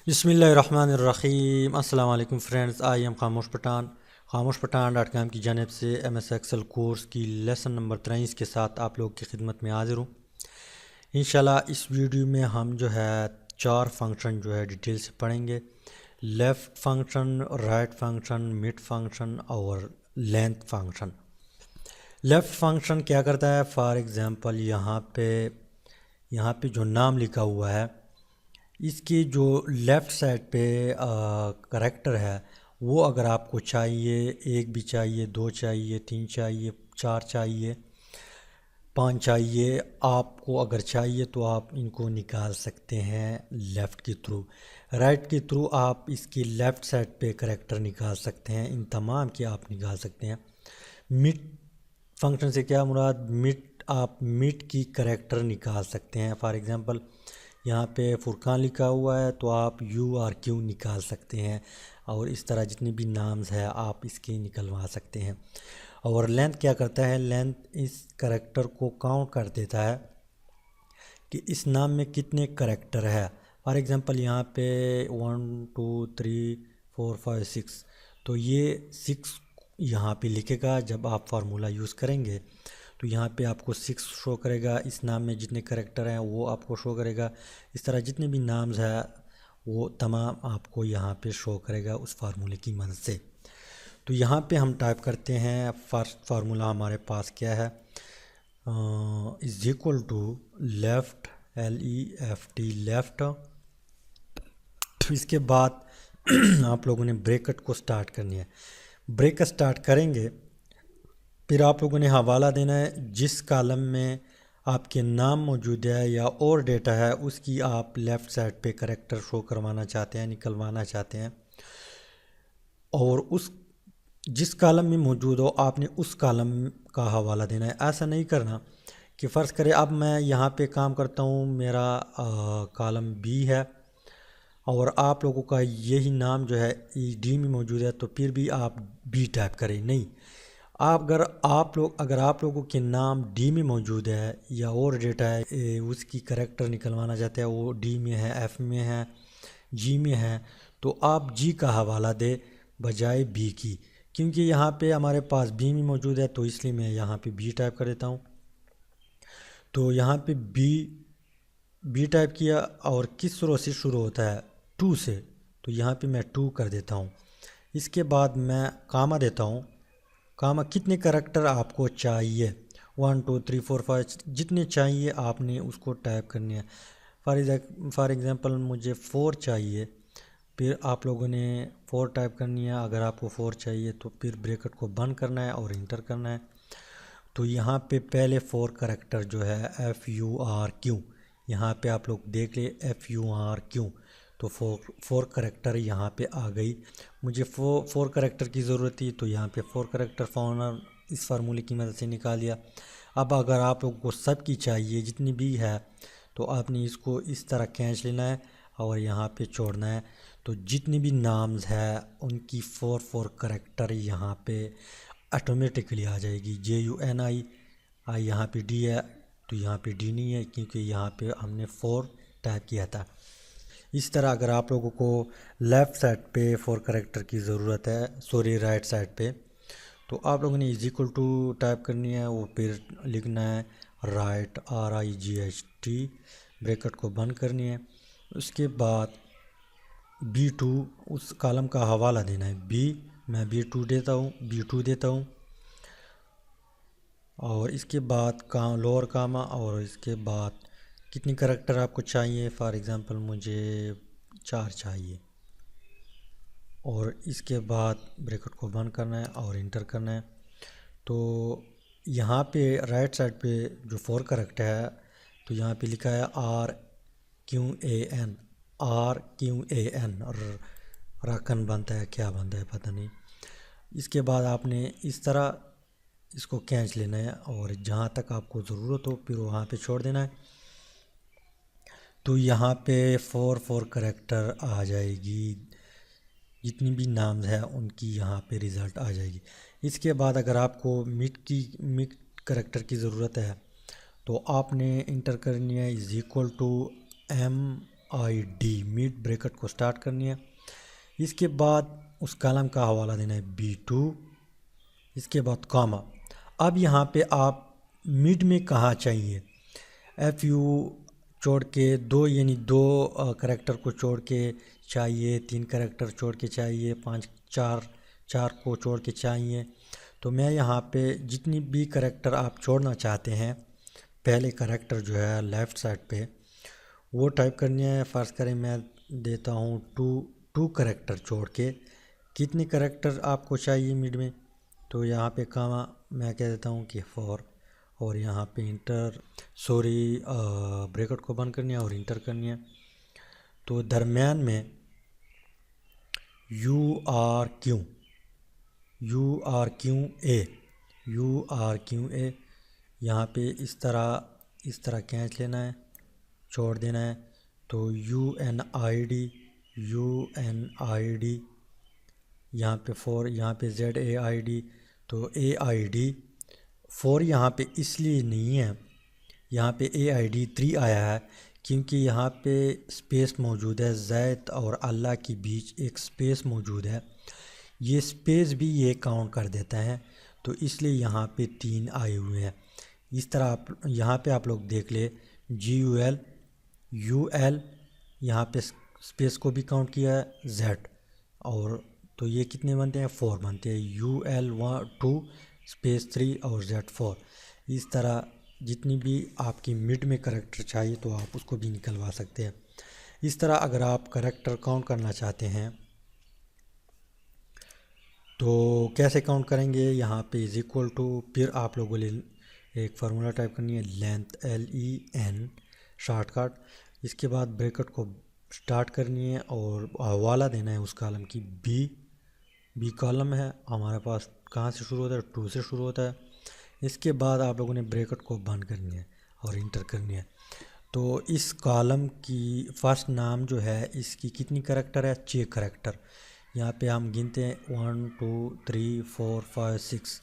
बिस्मिल्लाहिर्रहमानिर्रहीम। अस्सलाम वालेकुम फ्रेंड्स, आई एम खामोश पठान .com की जानिब से MS एक्सेल कोर्स की लेसन नंबर 23 के साथ आप लोग की खिदमत में हाजिर हूँ। इंशाल्लाह इस वीडियो में हम जो है 4 फंक्शन जो है डिटेल से पढ़ेंगे। Left function, right function, mid function और लेंथ फंक्शन। लेफ़्ट फंक्शन क्या करता है? फॉर एग्ज़ाम्पल यहाँ पे जो नाम लिखा हुआ है, इसकी जो लेफ़्ट साइड पे करैक्टर है, वो अगर आपको चाहिए, एक भी चाहिए, दो चाहिए, तीन चाहिए, चार चाहिए, पाँच चाहिए, आपको अगर चाहिए तो आप इनको निकाल सकते हैं लेफ़्ट के थ्रू। राइट के थ्रू आप इसकी लेफ़्ट साइड पे करैक्टर निकाल सकते हैं, इन तमाम की आप निकाल सकते हैं। मिड फंक्शन से क्या मुराद? आप मिड की करैक्टर निकाल सकते हैं। फॉर एग्ज़ाम्पल यहाँ पे फुरकान लिखा हुआ है तो आप URQ निकाल सकते हैं, और इस तरह जितने भी नाम्स हैं आप इसके निकलवा सकते हैं। और लेंथ क्या करता है? लेंथ इस करैक्टर को काउंट कर देता है कि इस नाम में कितने करैक्टर है। फॉर एग्ज़ाम्पल यहाँ पे 1 2 3 4 5 6, तो ये 6 यहाँ पे लिखेगा। जब आप फार्मूला यूज़ करेंगे तो यहाँ पे आपको 6 शो करेगा। इस नाम में जितने करैक्टर हैं वो आपको शो करेगा। इस तरह जितने भी नाम्स हैं वो तमाम आपको यहाँ पे शो करेगा उस फार्मूले की मदद से। तो यहाँ पे हम टाइप करते हैं, फर्स्ट फार्मूला हमारे पास क्या है? Is equal to left, LEFT, left. इसके बाद आप लोगों ने ब्रैकेट को स्टार्ट करनी है। ब्रैकेट स्टार्ट करेंगे, फिर आप लोगों ने हवाला देना है। जिस कॉलम में आपके नाम मौजूद है या और डेटा है, उसकी आप लेफ़्ट साइड पे करैक्टर शो करवाना चाहते हैं, निकलवाना चाहते हैं, और उस जिस कॉलम में मौजूद हो आपने उस कॉलम का हवाला देना है। ऐसा नहीं करना कि फ़र्ज़ करें अब मैं यहाँ पे काम करता हूँ, मेरा कॉलम B है और आप लोगों का यही नाम जो है D में मौजूद है, तो फिर भी आप B टाइप करें। नहीं, अगर आप लोगों के नाम D में मौजूद है या और डेटा है, उसकी करैक्टर निकलवाना चाहते हैं, वो D में है, F में है, G में है, तो आप G का हवाला दे बजाय B की। क्योंकि यहाँ पे हमारे पास B में मौजूद है तो इसलिए मैं यहाँ पे B टाइप कर देता हूँ। तो यहाँ पे B टाइप किया, और किस रो से शुरू होता है? 2 से, तो यहाँ पे मैं 2 कर देता हूँ। इसके बाद मैं कामा देता हूँ। कामा कितने करैक्टर आपको चाहिए? 1 2 3 4 5, जितने चाहिए आपने उसको टाइप करनी है। फॉर एग्ज़ाम्पल मुझे 4 चाहिए, फिर आप लोगों ने 4 टाइप करनी है। अगर आपको 4 चाहिए तो फिर ब्रैकेट को बंद करना है और इंटर करना है। तो यहाँ पे पहले 4 करैक्टर जो है FURQ, यहाँ पे आप लोग देख ले FURQ, तो 4 करैक्टर यहाँ पे आ गई। मुझे 4 करैक्टर की ज़रूरत थी तो यहाँ पे 4 करैक्टर फाउंडर इस फार्मूले की मदद से निकाल दिया। अब अगर आप लोगों को सब की चाहिए, जितनी भी है, तो आपने इसको इस तरह खींच लेना है और यहाँ पे छोड़ना है। तो जितनी भी नाम्स है उनकी 4 करैक्टर यहाँ पे ऑटोमेटिकली आ जाएगी। JUNI यहाँ पे D है, तो यहाँ पे D नहीं है क्योंकि यहाँ पे हमने 4 टाइप किया था। इस तरह अगर आप लोगों को लेफ़्ट साइड पे 4 करैक्टर की ज़रूरत है, सॉरी राइट साइड पे, तो आप लोगों ने इज इक्वल टू टाइप करनी है, वो फिर लिखना है राइट RIGHT, ब्रैकेट को बंद करनी है। उसके बाद B2, उस कॉलम का हवाला देना है मैं B2 देता हूँ। और इसके बाद लोअर कामा, और इसके बाद कितनी करैक्टर आपको चाहिए? फॉर एग्ज़ाम्पल मुझे 4 चाहिए, और इसके बाद ब्रैकेट को बंद करना है और इंटर करना है। तो यहाँ पे राइट साइड पे जो 4 करैक्टर है, तो यहाँ पे लिखा है RQAN और राकन बनता है, क्या बनता है पता नहीं। इसके बाद आपने इस तरह इसको खींच लेना है और जहाँ तक आपको ज़रूरत हो फिर वहाँ पे छोड़ देना है। तो यहाँ पे 4 करैक्टर आ जाएगी, जितनी भी नाम्स हैं उनकी यहाँ पे रिज़ल्ट आ जाएगी। इसके बाद अगर आपको मिड करैक्टर की ज़रूरत है तो आपने इंटर करनी है is equal to mid bracket को स्टार्ट करनी है। इसके बाद उस कॉलम का हवाला देना है B2, इसके बाद कॉमा। अब यहाँ पे आप मिड में कहाँ चाहिए, FU छोड़ के दो, यानी दो करैक्टर को छोड़ के चाहिए, 3 करैक्टर छोड़ के चाहिए, 5 4 को छोड़ के चाहिए। तो मैं यहाँ पे जितनी भी करैक्टर आप छोड़ना चाहते हैं, पहले करैक्टर जो है लेफ़्ट साइड पे वो टाइप करनी है। फ़र्ज़ करें मैं देता हूँ 2 करैक्टर छोड़ के, कितने करैक्टर आपको चाहिए मिड में, तो यहाँ पे कॉमा मैं कह देता हूँ कि 4, और यहाँ पे इंटर ब्रैकेट को बंद करनी है और इंटर करनी है। तो दरमियान में URQA यहाँ पे इस तरह खींच लेना है, छोड़ देना है। तो UNID यहाँ पे 4, यहाँ पे ZAID। तो AID 4 यहाँ पे इसलिए नहीं है, यहाँ पे AID 3 आया है क्योंकि यहाँ पे स्पेस मौजूद है, ज़ैत और अल्लाह के बीच एक स्पेस मौजूद है, ये स्पेस भी ये काउंट कर देता है, तो इसलिए यहाँ पे 3 आए हुए हैं। इस तरह आप यहाँ पे आप लोग देख ले, GUL UL यहाँ पे स्पेस को भी काउंट किया है, Z, और तो ये कितने बनते हैं, 4 बनते हैं, UL 2 स्पेस 3 और Z 4। इस तरह जितनी भी आपकी मिड में करैक्टर चाहिए तो आप उसको भी निकलवा सकते हैं। इस तरह अगर आप करैक्टर काउंट करना चाहते हैं तो कैसे काउंट करेंगे, यहाँ पे इज़ इक्वल टू, फिर आप लोगों ने एक फार्मूला टाइप करनी है, लेंथ LEN शॉर्टकट। इसके बाद ब्रैकेट को स्टार्ट करनी है और हवाला देना है उस कॉलम की बी कॉलम है हमारे पास, कहाँ से शुरू होता है, 2 से शुरू होता है। इसके बाद आप लोगों ने ब्रैकेट को बंद करनी है और इंटर करनी है। तो इस कॉलम की फर्स्ट नाम जो है, इसकी कितनी करैक्टर है, 6 करैक्टर। यहाँ पे हम गिनते हैं 1 2 3 4 5 6।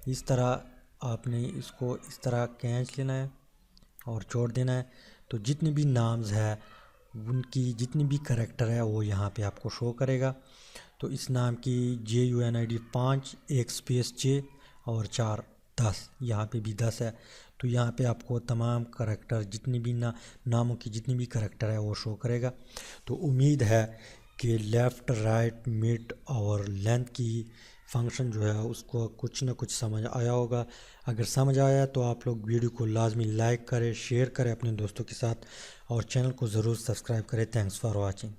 इस तरह आपने इसको इस तरह खींच लेना है और छोड़ देना है। तो जितनी भी नाम्स है उनकी जितनी भी करैक्टर है वो यहाँ पे आपको शो करेगा। तो इस नाम की JUNID 5, 1 स्पेस 6 और 4 10, यहाँ पे भी 10 है। तो यहाँ पे आपको तमाम करैक्टर जितनी भी नामों की जितनी भी करैक्टर है वो शो करेगा। तो उम्मीद है कि लेफ़्ट राइट मिड और लेंथ की फंक्शन जो है उसको कुछ ना कुछ समझ आया होगा। अगर समझ आया तो आप लोग वीडियो को लाजमी लाइक करें, शेयर करें अपने दोस्तों के साथ, और चैनल को ज़रूर सब्सक्राइब करें। Thanks for watching.